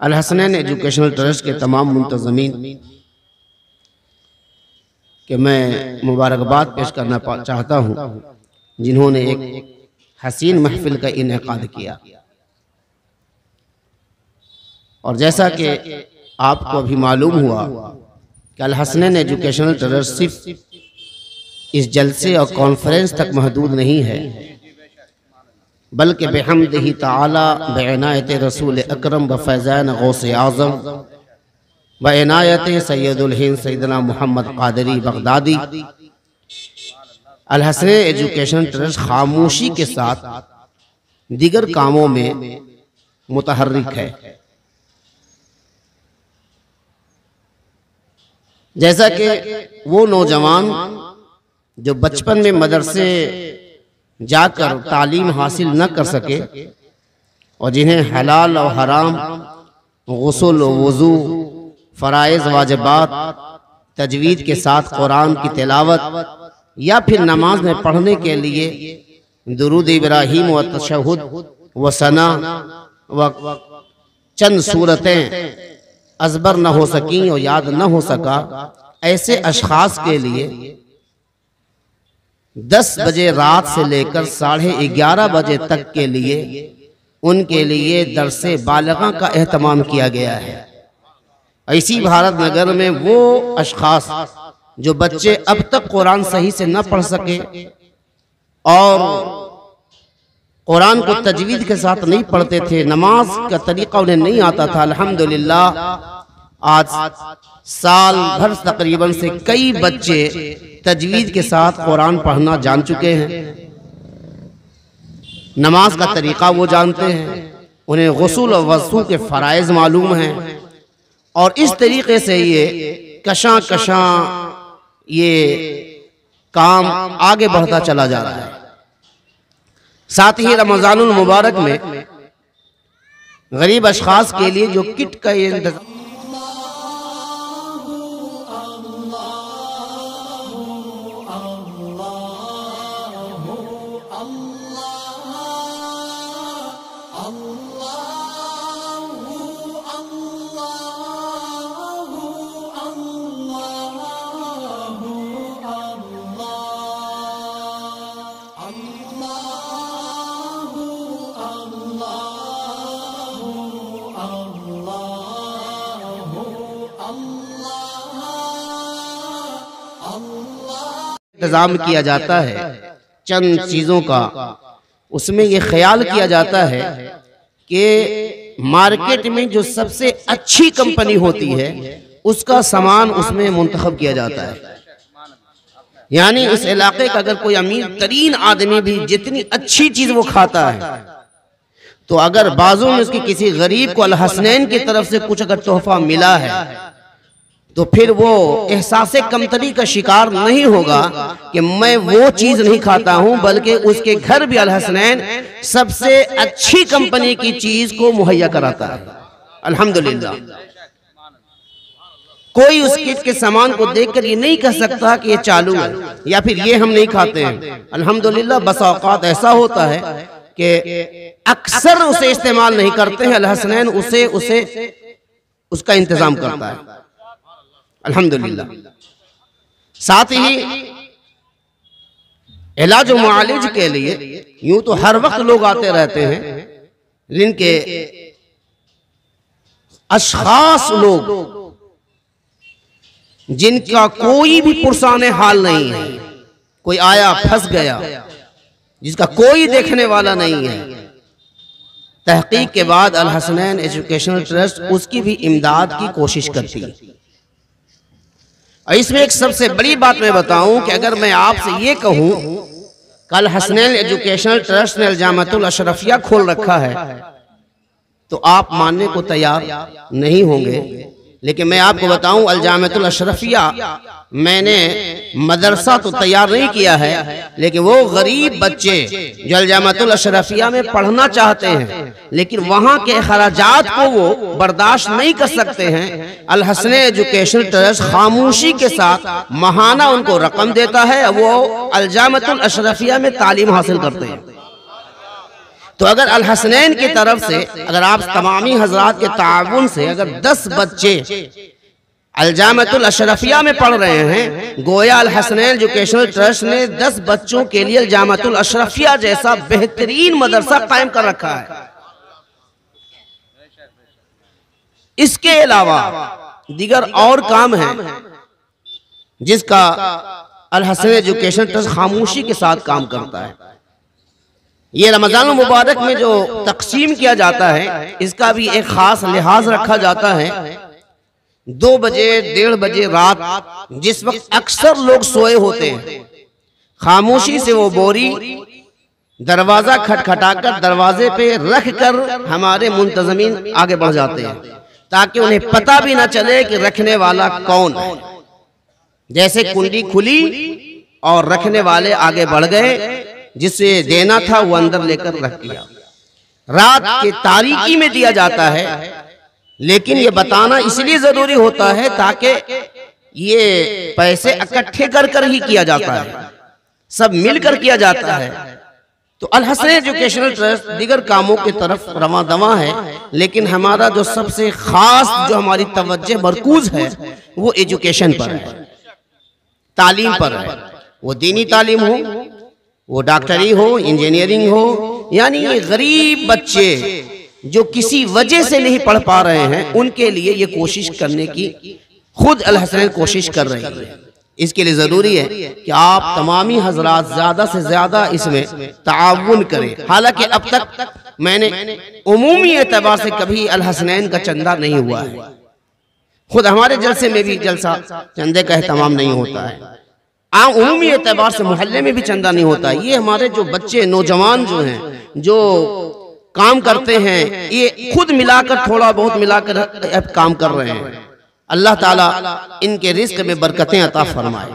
अल Hasnain educational trust के तमाम मुंतज़मीन कि मैं मुबारकबाद पेश करना चाहता हूँ जिन्होंने एक हसीन महफिल का इनेकाद किया। और जैसा कि आपको अभी मालूम हुआ कि अल हसनैन एजुकेशनल ट्रस्ट सिर्फ इस जलसे और कॉन्फ्रेंस तक महदूद नहीं है, बल्कि बिहम्दिही ताला बेइनायत रसूल अकरम व फैज़ान गौसे आज़म व इनायत सैयदुल हिंद सैयदना मोहम्मद क़ादरी बगदादी अल हसनैन एजुकेशन ट्रस्ट खामोशी के साथ दीगर कामों में मुतहर्रिक है। जैसा कि वो नौजवान जो बचपन में मदरसे जाकर तालीम हासिल न कर सके और जिन्हें हलाल और हराम, गुस्ल, वज़ू, फ़राइज़, वाजिबात, तजवीद के साथ कुरान की तिलावत या फिर नमाज में पढ़ने के लिए दुरूद इब्राहीम व तशहुद व सना व चंद सूरतें अज़बर न हो सकी और याद न हो सका, ऐसे अशख़ास के लिए 10 बजे रात से लेकर 11:30 बजे तक के लिए उनके लिए दरसे बालिगा का एहतमाम किया गया है। इसी भारत नगर में वो अशख़ास जो बच्चे अब तक कुरान सही से न पढ़ सके और कुरान को तजवीद के साथ नहीं पढ़ते थे, नमाज का तरीका उन्हें नहीं आता था, अल्हम्दुलिल्लाह आज साल भर तकरीबन से कई बच्चे तजवीद के साथ कुरान पढ़ना जान चुके हैं। नमाज का तरीका वो जानते हैं, उन्हें गुस्ल और वज़ू के फ़राइज़ मालूम हैं और इस तरीके से ये कशां कशां ये काम आगे बढ़ता चला जा रहा है। साथ ही रमज़ानुल मुबारक में गरीब अशख़ास के लिए जो किट का ये इंतज़ाम इंतजाम किया जाता है चंद चीजों का, उसमें ये ख्याल किया जाता है कि मार्केट में जो सबसे अच्छी कंपनी होती है उसका सामान उसमें मुंतखब किया जाता है। यानी इस इलाके का अगर कोई अमीर तरीन आदमी भी जितनी अच्छी चीज वो खाता है, तो अगर बाजू में उसकी किसी गरीब को अल हसनैन की तरफ से कुछ अगर तोहफा मिला है तो फिर वो एहसास कमतरी का शिकार नहीं होगा कि मैं वो चीज नहीं खाता हूं, बल्कि उसके घर भी अल हसनैन सबसे अच्छी कंपनी की चीज को मुहैया कराता है। अल्हम्दुलिल्लाह कोई उस किट के सामान को देखकर ये नहीं कह सकता कि ये चालू है या फिर ये हम नहीं खाते हैं। अल्हम्दुलिल्लाह बस औकात ऐसा होता है कि अक्सर उसे इस्तेमाल नहीं करते हैं, अल हसनैन उसे उसका इंतजाम करता है। अल्हम्दुलिल्लाह साथ ही इलाज व मुआलिज के लिए यूं तो हर वक्त लोग आते रहते हैं, जिनके अशखास लोग जिनका कोई भी पुरसाने हाल नहीं है, कोई आया फंस गया जिसका कोई देखने वाला नहीं है, तहकीक के बाद अल हसनैन एजुकेशनल ट्रस्ट उसकी भी इमदाद की कोशिश करती है। और इसमें एक सबसे बड़ी बात मैं बताऊं कि अगर मैं आपसे ये कहूं कल हसनैन एजुकेशनल ट्रस्ट ने अल-जामिअतुल अशरफिया खोल रखा है तो आप मानने को तैयार नहीं होंगे, लेकिन मैं आपको बताऊं अल-जामिअतुल अशरफिया मैंने मदरसा तो तैयार नहीं किया है, लेकिन वो गरीब बच्चे जो अल-जामिअतुल अशरफिया में पढ़ना चाहते हैं लेकिन वहां के खराजात को वो बर्दाश्त नहीं कर सकते हैं, अल हसनैन एजुकेशन ट्रस्ट खामोशी के साथ महाना उनको रकम देता है, वो अल-जामिअतुल अशरफिया में तालीम हासिल करते हैं। तो अगर अल हसनैन की तरफ से अगर आप तमामी हजरात के ताउन से अगर 10 बच्चे अल जामिअतुल अशरफिया में पढ़ रहे हैं, गोया अल हसनैन एजुकेशनल ट्रस्ट ने 10 बच्चों के लिए अल जामिअतुल अशरफिया जैसा बेहतरीन मदरसा कायम कर रखा है। इसके अलावा दीगर और काम है जिसका अल हसनैन एजुकेशन ट्रस्ट खामोशी के साथ काम करता है। ये रमजान मुबारक में जो तकसीम किया जाता है, इसका भी एक खास लिहाज रखा जाता है। 2 बजे 1:30 बजे रात, जिस वक्त अक्सर लोग सोए होते हैं, खामोशी से वो बोरी दरवाजा खटखटाकर दरवाजे पे रख कर हमारे मुंतजमीन आगे बढ़ जाते हैं, ताकि उन्हें पता भी ना चले कि रखने वाला कौन है। जैसे कुंडी खुली और रखने वाले आगे बढ़ गए, जिसे देना था वो अंदर लेकर रख दिया। रात के तारीकी में दिया जाता है, लेकिन ये बताना इसलिए जरूरी होता है ताकि ये पैसे इकट्ठे कर कर ही किया जाता है, सब मिलकर किया जाता है। तो अल हसनैन एजुकेशनल ट्रस्ट दीगर कामों की तरफ रवां दवा है, लेकिन हमारा जो सबसे खास जो हमारी तवज्जो मरकूज है वो एजुकेशन पर है, तालीम पर है। वो दीनी तालीम हो, वो डॉक्टरी हो, इंजीनियरिंग हो, यानी ये गरीब बच्चे जो किसी वजह से नहीं पढ़ पा रहे हैं, उनके लिए ये कोशिश करने की खुद अल हसनैन कोशिश कर रही है। इसके लिए जरूरी है कि आप तमामी हजरात ज्यादा से ज्यादा इसमें ताउन करें। हालांकि अब तक मैंने उमूमी एतबार से कभी अल हसनैन का चंदा नहीं हुआ है। खुद हमारे जलसे में भी जलसा चंदे का एहतमाम नहीं होता है। उमूमी एतबार से मोहल्ले में भी चंदा नहीं होता। ये हमारे जो बच्चे नौजवान जो हैं, जो काम करते हैं, ये खुद मिलाकर थोड़ा बहुत मिलाकर अब काम कर रहे हैं। अल्लाह ताला इनके रिस्क में बरकतें अता फरमाए,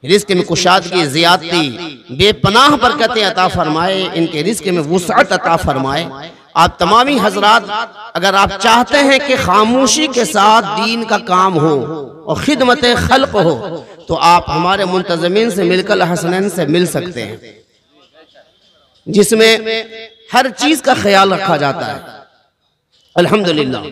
रिस्क में कुशादगी, ज़ियादती, बेपनाह बरकतें अता फरमाए, इनके रिस्क में वुसअत अता फरमाए। आप तमामी हजरात अगर आप चाहते हैं कि खामोशी के साथ दीन का काम हो और खिदमत खल्क हो, तो आप हमारे मुंतजमीन से मिलकर हसनैन से मिल सकते हैं, जिसमें हर चीज का ख्याल रखा जाता है। अल्हम्दुलिल्लाह।